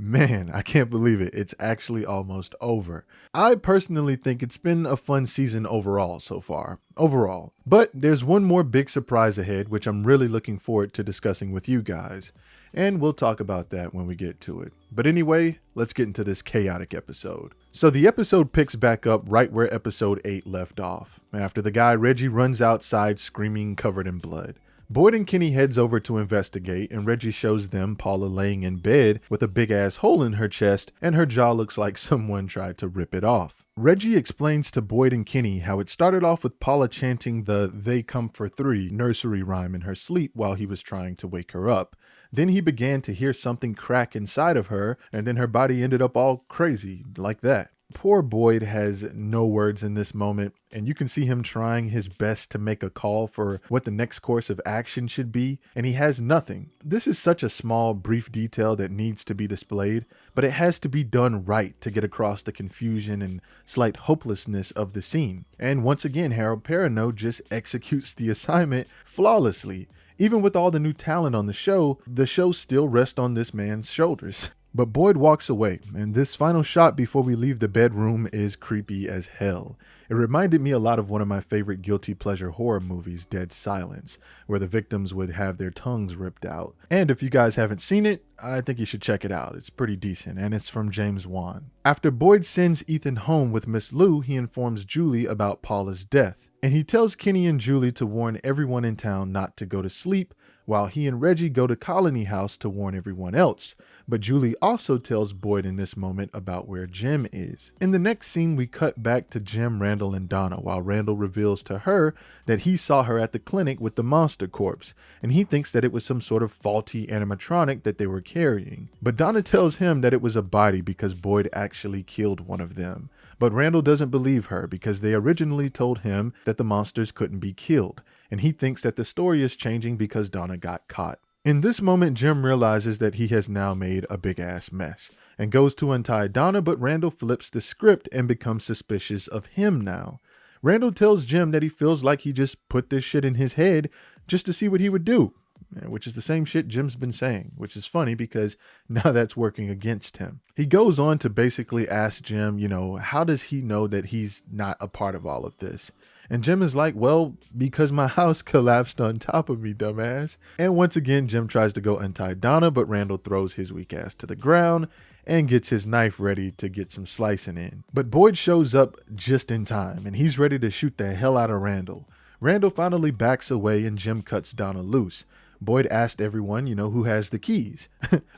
Man, I can't believe it. It's actually almost over. I personally think it's been a fun season overall so far. Overall. But there's one more big surprise ahead, which I'm really looking forward to discussing with you guys. And we'll talk about that when we get to it. But anyway, let's get into this chaotic episode. So the episode picks back up right where episode 8 left off, after the guy Reggie runs outside screaming, covered in blood. Boyd and Kenny heads over to investigate, and Reggie shows them Paula laying in bed with a big ass hole in her chest, and her jaw looks like someone tried to rip it off. Reggie explains to Boyd and Kenny how it started off with Paula chanting the "They Come for Three" nursery rhyme in her sleep while he was trying to wake her up. Then he began to hear something crack inside of her, and then her body ended up all crazy, like that. Poor Boyd has no words in this moment, and you can see him trying his best to make a call for what the next course of action should be, and he has nothing. This is such a small, brief detail that needs to be displayed, but it has to be done right to get across the confusion and slight hopelessness of the scene. And once again, Harold Perrineau just executes the assignment flawlessly. Even with all the new talent on the show still rests on this man's shoulders. But Boyd walks away, and this final shot before we leave the bedroom is creepy as hell. It reminded me a lot of one of my favorite guilty pleasure horror movies, Dead Silence, where the victims would have their tongues ripped out. And if you guys haven't seen it, I think you should check it out. It's pretty decent, and it's from James Wan. After Boyd sends Ethan home with Miss Lou, he informs Julie about Paula's death. And he tells Kenny and Julie to warn everyone in town not to go to sleep, while he and Reggie go to Colony House to warn everyone else. But Julie also tells Boyd in this moment about where Jim is. In the next scene, we cut back to Jim, Randall, and Donna, while Randall reveals to her that he saw her at the clinic with the monster corpse, and he thinks that it was some sort of faulty animatronic that they were carrying. But Donna tells him that it was a body because Boyd actually killed one of them. But Randall doesn't believe her because they originally told him that the monsters couldn't be killed, and he thinks that the story is changing because Donna got caught. In this moment, Jim realizes that he has now made a big ass mess and goes to untie Donna, but Randall flips the script and becomes suspicious of him now. Randall tells Jim that he feels like he just put this shit in his head just to see what he would do, which is the same shit Jim's been saying, which is funny because now that's working against him. He goes on to basically ask Jim, how does he know that he's not a part of all of this? And Jim is like, well, because my house collapsed on top of me, dumbass. And once again, Jim tries to go untie Donna, but Randall throws his weak ass to the ground and gets his knife ready to get some slicing in. But Boyd shows up just in time, and he's ready to shoot the hell out of Randall. Randall finally backs away, and Jim cuts Donna loose. Boyd asked everyone, who has the keys.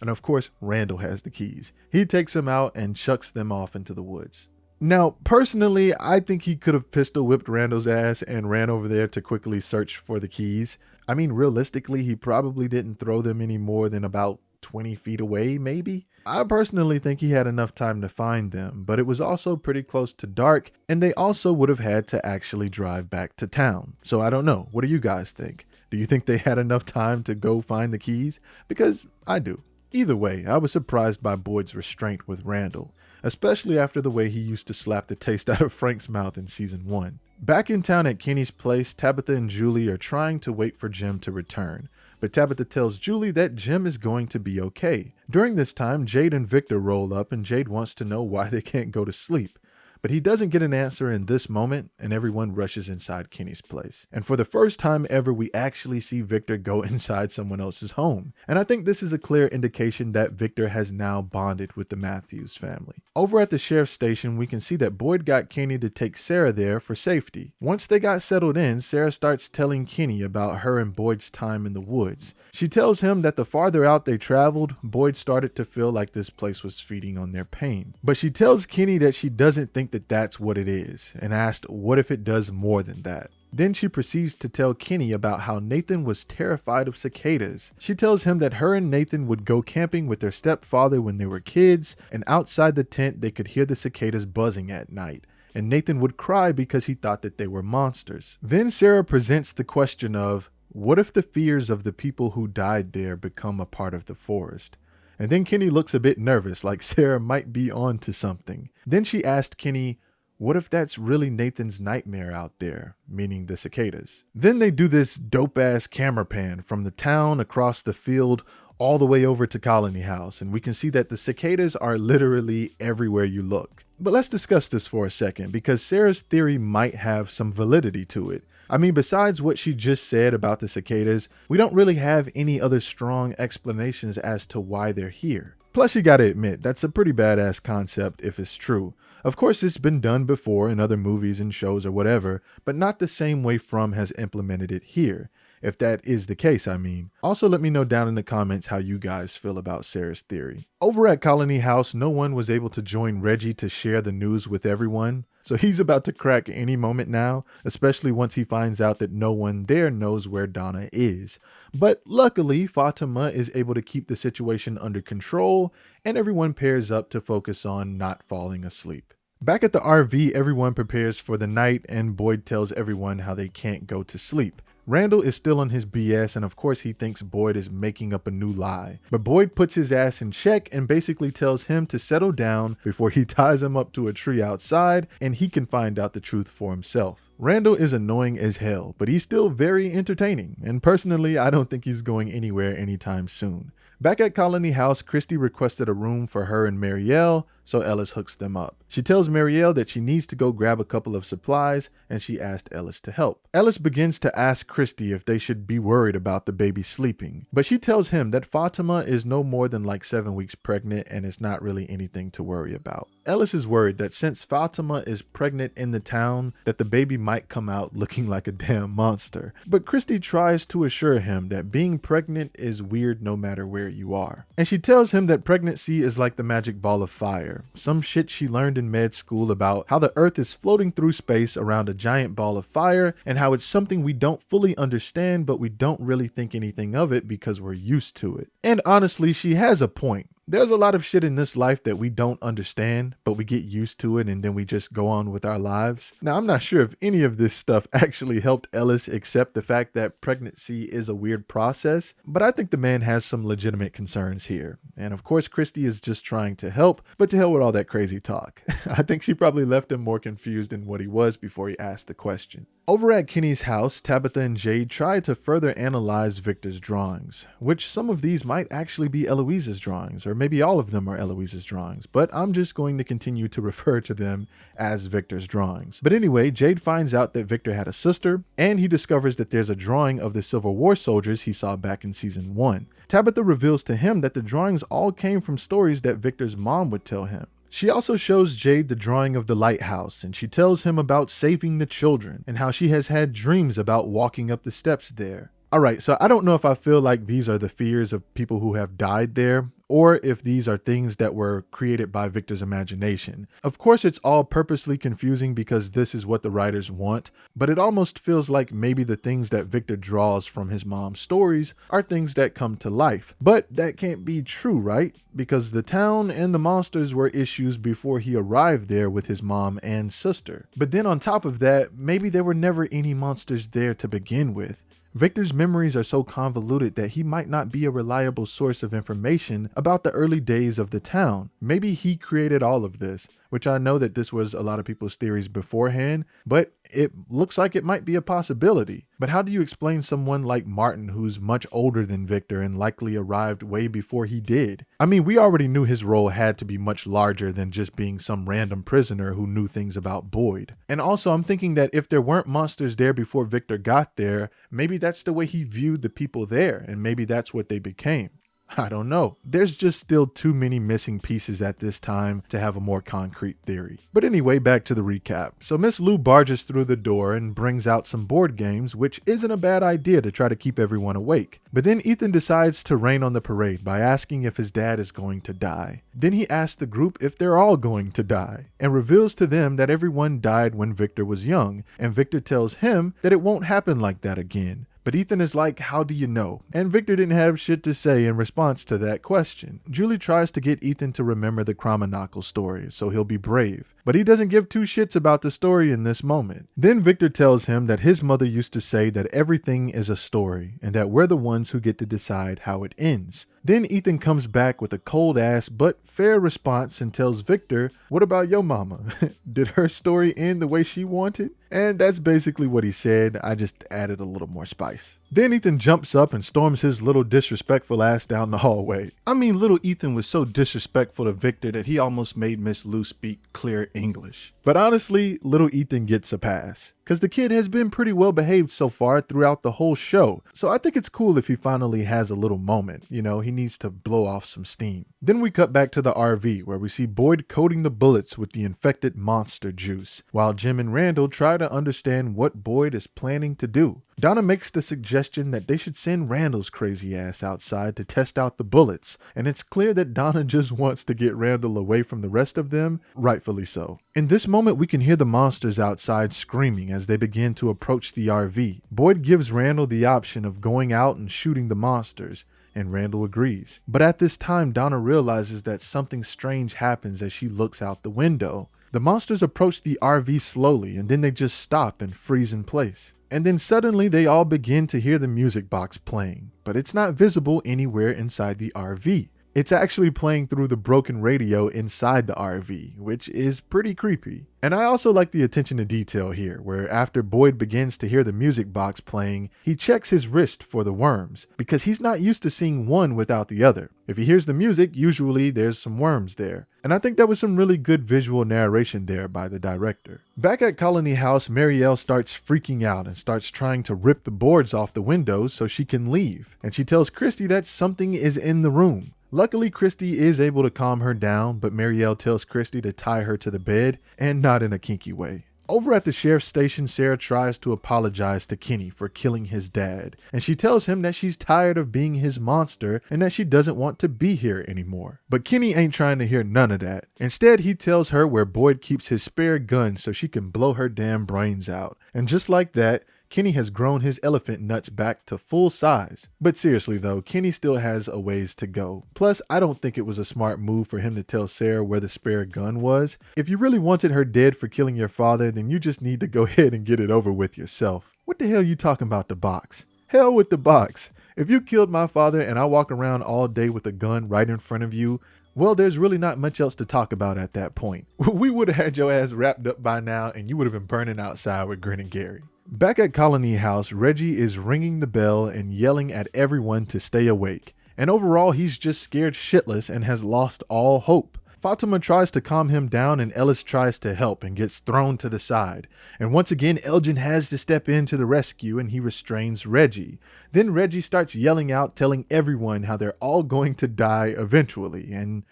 And of course, Randall has the keys. He takes them out and chucks them off into the woods. Now, personally, I think he could have pistol whipped Randall's ass and ran over there to quickly search for the keys. I mean, realistically, he probably didn't throw them any more than about 20 feet away, maybe. I personally think he had enough time to find them, but it was also pretty close to dark, and they also would have had to actually drive back to town. So I don't know. What do you guys think? Do you think they had enough time to go find the keys? Because I do. Either way, I was surprised by Boyd's restraint with Randall, especially after the way he used to slap the taste out of Frank's mouth in season 1. Back in town at Kenny's place, Tabitha and Julie are trying to wait for Jim to return, but Tabitha tells Julie that Jim is going to be okay. During this time, Jade and Victor roll up, and Jade wants to know why they can't go to sleep. But he doesn't get an answer in this moment, and everyone rushes inside Kenny's place. And for the first time ever, we actually see Victor go inside someone else's home. And I think this is a clear indication that Victor has now bonded with the Matthews family. Over at the sheriff's station, we can see that Boyd got Kenny to take Sarah there for safety. Once they got settled in, Sarah starts telling Kenny about her and Boyd's time in the woods. She tells him that the farther out they traveled, Boyd started to feel like this place was feeding on their pain. But she tells Kenny that she doesn't think that that's what it is, and asked what if it does more than that. Then she proceeds to tell Kenny about how Nathan was terrified of cicadas. She tells him that her and Nathan would go camping with their stepfather when they were kids, and outside the tent they could hear the cicadas buzzing at night, and Nathan would cry because he thought that they were monsters. Then Sarah presents the question of, what if the fears of the people who died there become a part of the forest? And then Kenny looks a bit nervous, like Sarah might be on to something. Then she asked Kenny, what if that's really Nathan's nightmare out there, meaning the cicadas? Then they do this dope-ass camera pan from the town across the field all the way over to Colony House, and we can see that the cicadas are literally everywhere you look. But let's discuss this for a second, because Sarah's theory might have some validity to it. I mean, besides what she just said about the cicadas, we don't really have any other strong explanations as to why they're here. Plus, you gotta admit, that's a pretty badass concept if it's true. Of course, it's been done before in other movies and shows or whatever, but not the same way From has implemented it here. If that is the case, I mean. Also, let me know down in the comments how you guys feel about Sarah's theory. Over at Colony House, no one was able to join Reggie to share the news with everyone. So he's about to crack any moment now, especially once he finds out that no one there knows where Donna is. But luckily, Fatima is able to keep the situation under control, and everyone pairs up to focus on not falling asleep. Back at the RV, everyone prepares for the night, and Boyd tells everyone how they can't go to sleep. Randall is still on his BS, and of course he thinks Boyd is making up a new lie. But Boyd puts his ass in check and basically tells him to settle down before he ties him up to a tree outside and he can find out the truth for himself. Randall is annoying as hell, but he's still very entertaining, and personally I don't think he's going anywhere anytime soon. Back at Colony House, Christy requested a room for her and Marielle, so Ellis hooks them up. She tells Marielle that she needs to go grab a couple of supplies, and she asked Ellis to help. Ellis begins to ask Christy if they should be worried about the baby sleeping, but she tells him that Fatima is no more than like 7 weeks pregnant and it's not really anything to worry about. Ellis is worried that since Fatima is pregnant in the town, that the baby might come out looking like a damn monster. But Christy tries to assure him that being pregnant is weird no matter where you are. And she tells him that pregnancy is like the magic ball of fire, some shit she learned in med school about how the earth is floating through space around a giant ball of fire and how it's something we don't fully understand, but we don't really think anything of it because we're used to it. And honestly, she has a point. There's a lot of shit in this life that we don't understand, but we get used to it and then we just go on with our lives. Now, I'm not sure if any of this stuff actually helped Ellis accept the fact that pregnancy is a weird process, but I think the man has some legitimate concerns here. And of course, Christy is just trying to help, but to hell with all that crazy talk. I think she probably left him more confused than what he was before he asked the question. Over at Kenny's house, Tabitha and Jade try to further analyze Victor's drawings, which some of these might actually be Eloise's drawings, or maybe all of them are Eloise's drawings, but I'm just going to continue to refer to them as Victor's drawings. But anyway, Jade finds out that Victor had a sister, and he discovers that there's a drawing of the Civil War soldiers he saw back in season 1. Tabitha reveals to him that the drawings all came from stories that Victor's mom would tell him. She also shows Jade the drawing of the lighthouse, and she tells him about saving the children and how she has had dreams about walking up the steps there. Alright, so I don't know if I feel like these are the fears of people who have died there, or if these are things that were created by Victor's imagination. Of course, it's all purposely confusing because this is what the writers want, but it almost feels like maybe the things that Victor draws from his mom's stories are things that come to life. But that can't be true, right? Because the town and the monsters were issues before he arrived there with his mom and sister. But then on top of that, maybe there were never any monsters there to begin with. Victor's memories are so convoluted that he might not be a reliable source of information about the early days of the town. Maybe he created all of this, which I know that this was a lot of people's theories beforehand, but it looks like it might be a possibility. But how do you explain someone like Martin, who's much older than Victor and likely arrived way before he did? I mean, we already knew his role had to be much larger than just being some random prisoner who knew things about Boyd. And also, I'm thinking that if there weren't monsters there before Victor got there, maybe that's the way he viewed the people there, and maybe that's what they became. I don't know. There's just still too many missing pieces at this time to have a more concrete theory. But anyway, back to the recap. So Miss Lou barges through the door and brings out some board games, which isn't a bad idea to try to keep everyone awake. But then Ethan decides to rain on the parade by asking if his dad is going to die. Then he asks the group if they're all going to die, and reveals to them that everyone died when Victor was young, and Victor tells him that it won't happen like that again. But Ethan is like, how do you know? And Victor didn't have shit to say in response to that question. Julie tries to get Ethan to remember the Cromanacle story, so he'll be brave. But he doesn't give two shits about the story in this moment. Then Victor tells him that his mother used to say that everything is a story, and that we're the ones who get to decide how it ends. Then Ethan comes back with a cold ass but fair response and tells Victor, what about your mama? Did her story end the way she wanted? And that's basically what he said. I just added a little more spice. Then Ethan jumps up and storms his little disrespectful ass down the hallway. I mean, little Ethan was so disrespectful to Victor that he almost made Miss Lou speak clear English. But honestly, little Ethan gets a pass, because the kid has been pretty well behaved so far throughout the whole show. So I think it's cool if he finally has a little moment. You know, he needs to blow off some steam. Then we cut back to the RV where we see Boyd coating the bullets with the infected monster juice, while Jim and Randall try to understand what Boyd is planning to do. Donna makes the suggestion that they should send Randall's crazy ass outside to test out the bullets, and it's clear that Donna just wants to get Randall away from the rest of them, rightfully so. In this moment, we can hear the monsters outside screaming as they begin to approach the RV. Boyd gives Randall the option of going out and shooting the monsters, and Randall agrees. But at this time, Donna realizes that something strange happens as she looks out the window. The monsters approach the RV slowly, and then they just stop and freeze in place. And then suddenly they all begin to hear the music box playing, but it's not visible anywhere inside the RV. It's actually playing through the broken radio inside the RV, which is pretty creepy. And I also like the attention to detail here, where after Boyd begins to hear the music box playing, he checks his wrist for the worms, because he's not used to seeing one without the other. If he hears the music, usually there's some worms there. And I think that was some really good visual narration there by the director. Back at Colony House, Marielle starts freaking out and starts trying to rip the boards off the windows so she can leave. And she tells Christy that something is in the room. Luckily, Christy is able to calm her down, but Marielle tells Christy to tie her to the bed, and not in a kinky way. Over at the sheriff's station, Sarah tries to apologize to Kenny for killing his dad, and she tells him that she's tired of being his monster and that she doesn't want to be here anymore. But Kenny ain't trying to hear none of that. Instead, he tells her where Boyd keeps his spare gun so she can blow her damn brains out. And just like that, Kenny has grown his elephant nuts back to full size. But seriously though, Kenny still has a ways to go. Plus, I don't think it was a smart move for him to tell Sarah where the spare gun was. If you really wanted her dead for killing your father, then you just need to go ahead and get it over with yourself. What the hell are you talking about the box? Hell with the box. If you killed my father and I walk around all day with a gun right in front of you, well, there's really not much else to talk about at that point. We would have had your ass wrapped up by now and you would have been burning outside with Grin and Gary. Back at Colony House, Reggie is ringing the bell and yelling at everyone to stay awake. And overall, he's just scared shitless and has lost all hope. Fatima tries to calm him down and Ellis tries to help and gets thrown to the side. And once again, Elgin has to step in to the rescue and he restrains Reggie. Then Reggie starts yelling out, telling everyone how they're all going to die eventually. And,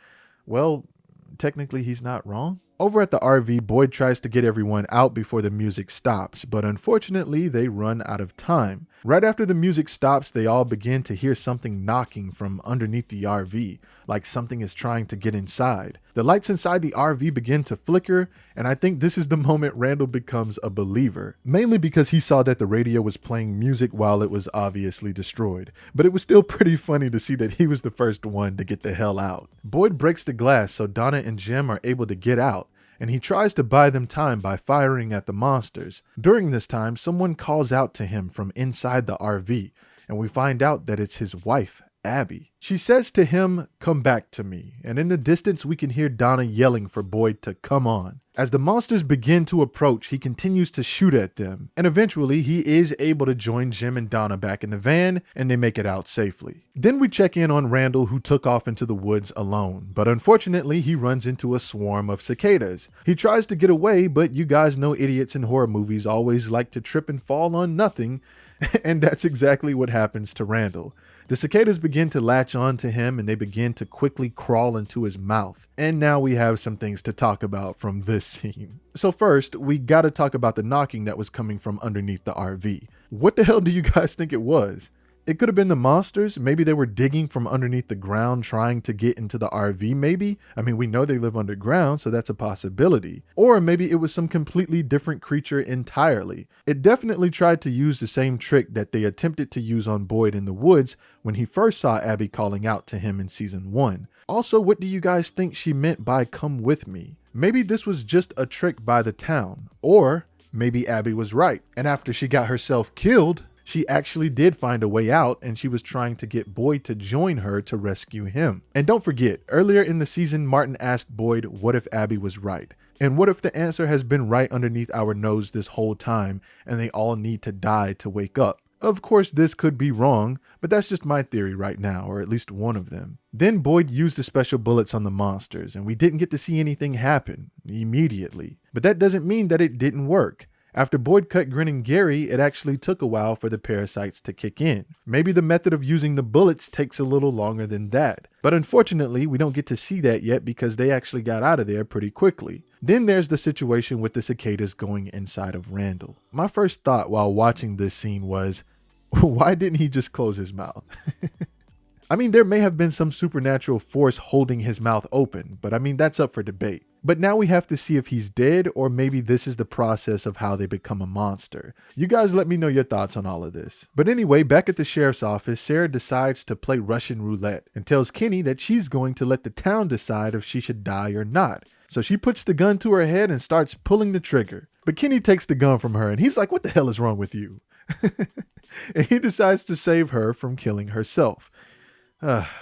well, technically he's not wrong. Over at the RV, Boyd tries to get everyone out before the music stops, but unfortunately they run out of time. Right after the music stops, they all begin to hear something knocking from underneath the RV, like something is trying to get inside. The lights inside the RV begin to flicker, and I think this is the moment Randall becomes a believer, mainly because he saw that the radio was playing music while it was obviously destroyed. But it was still pretty funny to see that he was the first one to get the hell out. Boyd breaks the glass so Donna and Jim are able to get out, and he tries to buy them time by firing at the monsters. During this time, someone calls out to him from inside the RV, and we find out that it's his wife, Abby. She says to him, "Come back to me," and in the distance we can hear Donna yelling for Boyd to come on. As the monsters begin to approach, he continues to shoot at them, and eventually he is able to join Jim and Donna back in the van, and they make it out safely. Then we check in on Randall, who took off into the woods alone, but unfortunately he runs into a swarm of cicadas. He tries to get away, but you guys know idiots in horror movies always like to trip and fall on nothing, and that's exactly what happens to Randall. The cicadas begin to latch on to him and they begin to quickly crawl into his mouth. And now we have some things to talk about from this scene. So first, we gotta talk about the knocking that was coming from underneath the RV. What the hell do you guys think it was? It could have been the monsters. Maybe they were digging from underneath the ground trying to get into the RV maybe. I mean, we know they live underground, so that's a possibility. Or maybe it was some completely different creature entirely. It definitely tried to use the same trick that they attempted to use on Boyd in the woods when he first saw Abby calling out to him in season 1. Also, what do you guys think she meant by "come with me"? Maybe this was just a trick by the town. Or maybe Abby was right, and after she got herself killed, she actually did find a way out and she was trying to get Boyd to join her to rescue him. And don't forget, earlier in the season, Martin asked Boyd, what if Abby was right? And what if the answer has been right underneath our nose this whole time and they all need to die to wake up? Of course, this could be wrong, but that's just my theory right now, or at least one of them. Then Boyd used the special bullets on the monsters, and we didn't get to see anything happen immediately. But that doesn't mean that it didn't work. After Boyd cut Grinning Gary, it actually took a while for the parasites to kick in. Maybe the method of using the bullets takes a little longer than that. But unfortunately, we don't get to see that yet because they actually got out of there pretty quickly. Then there's the situation with the cicadas going inside of Randall. My first thought while watching this scene was, why didn't he just close his mouth? I mean, there may have been some supernatural force holding his mouth open, but I mean, that's up for debate. But now we have to see if he's dead, or maybe this is the process of how they become a monster. You guys let me know your thoughts on all of this. But anyway, back at the sheriff's office, Sarah decides to play Russian roulette and tells Kenny that she's going to let the town decide if she should die or not. So she puts the gun to her head and starts pulling the trigger. But Kenny takes the gun from her and he's like, what the hell is wrong with you? And he decides to save her from killing herself.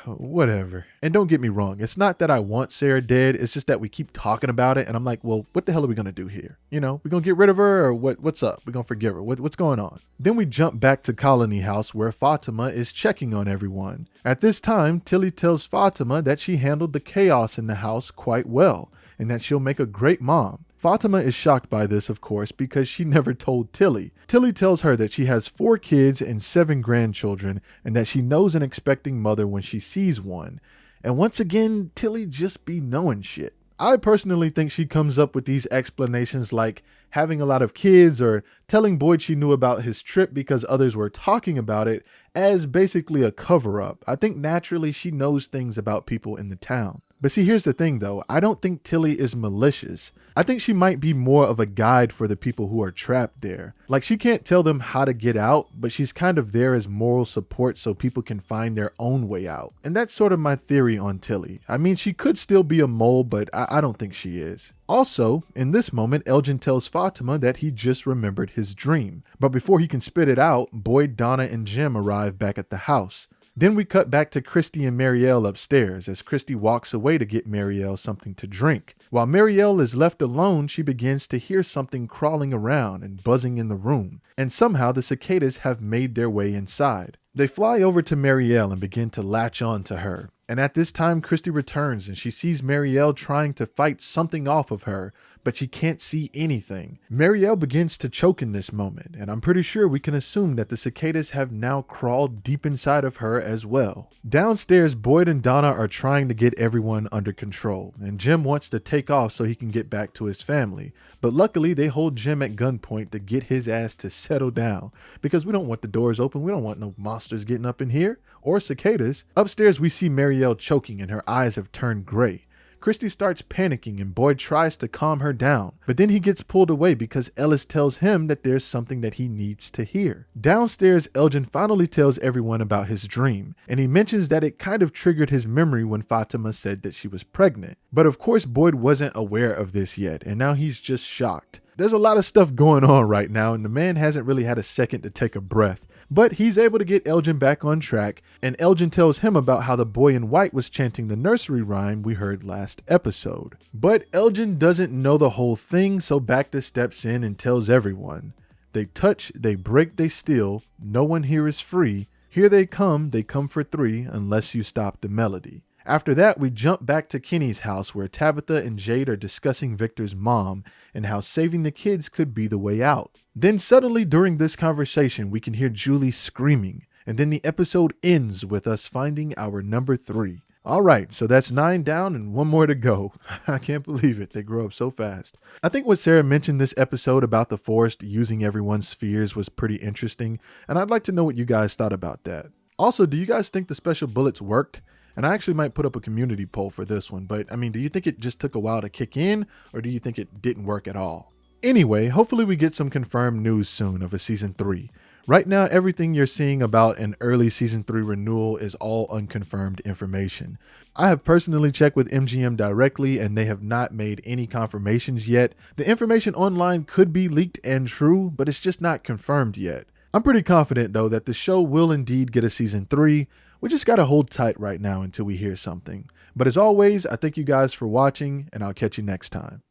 Whatever. And don't get me wrong, it's not that I want Sarah dead, it's just that we keep talking about it and I'm like, well, what the hell are we gonna do here? You know, we gonna get rid of her or what's up? We gonna forgive her? What's going on? Then we jump back to Colony House where Fatima is checking on everyone. At this time, Tilly tells Fatima that she handled the chaos in the house quite well and that she'll make a great mom. Fatima is shocked by this, of course, because she never told Tilly. Tilly tells her that she has 4 kids and 7 grandchildren and that she knows an expecting mother when she sees one. And once again, Tilly just be knowing shit. I personally think she comes up with these explanations like having a lot of kids or telling Boyd she knew about his trip because others were talking about it as basically a cover-up. I think naturally she knows things about people in the town. But see, here's the thing though, I don't think Tilly is malicious. I think she might be more of a guide for the people who are trapped there. Like she can't tell them how to get out, but she's kind of there as moral support so people can find their own way out. And that's sort of my theory on Tilly. I mean, she could still be a mole, but I don't think she is. Also, in this moment, Elgin tells Fatima that he just remembered his dream. But before he can spit it out, Boyd, Donna, and Jim arrive back at the house. Then we cut back to Christy and Marielle upstairs as Christy walks away to get Marielle something to drink. While Marielle is left alone, she begins to hear something crawling around and buzzing in the room, and somehow the cicadas have made their way inside. They fly over to Marielle and begin to latch on to her. And at this time, Christy returns and she sees Marielle trying to fight something off of her, but she can't see anything. Marielle begins to choke in this moment, and I'm pretty sure we can assume that the cicadas have now crawled deep inside of her as well. Downstairs, Boyd and Donna are trying to get everyone under control, and Jim wants to take off so he can get back to his family. But luckily, they hold Jim at gunpoint to get his ass to settle down, because we don't want the doors open, we don't want no monsters getting up in here, or cicadas. Upstairs, we see Marielle choking and her eyes have turned gray. Christy starts panicking and Boyd tries to calm her down, but then he gets pulled away because Ellis tells him that there's something that he needs to hear. Downstairs, Elgin finally tells everyone about his dream, and he mentions that it kind of triggered his memory when Fatima said that she was pregnant. But of course, Boyd wasn't aware of this yet, and now he's just shocked. There's a lot of stuff going on right now, and the man hasn't really had a second to take a breath. But he's able to get Elgin back on track, and Elgin tells him about how the boy in white was chanting the nursery rhyme we heard last episode. But Elgin doesn't know the whole thing, so Bacta steps in and tells everyone. They touch, they break, they steal, no one here is free. Here they come for 3, unless you stop the melody. After that, we jump back to Kenny's house where Tabitha and Jade are discussing Victor's mom and how saving the kids could be the way out. Then suddenly during this conversation, we can hear Julie screaming, and then the episode ends with us finding our number 3. All right, so that's 9 down and 1 more to go. I can't believe it. They grow up so fast. I think what Sarah mentioned this episode about the forest using everyone's fears was pretty interesting, and I'd like to know what you guys thought about that. Also, do you guys think the special bullets worked? And I actually might put up a community poll for this one, but I mean, do you think it just took a while to kick in, or do you think it didn't work at all? Anyway, hopefully we get some confirmed news soon of a season 3. Right now, everything you're seeing about an early season 3 renewal is all unconfirmed information. I have personally checked with MGM directly and they have not made any confirmations yet. The information online could be leaked and true, but it's just not confirmed yet. I'm pretty confident though that the show will indeed get a season 3. We just gotta hold tight right now until we hear something. But as always, I thank you guys for watching and I'll catch you next time.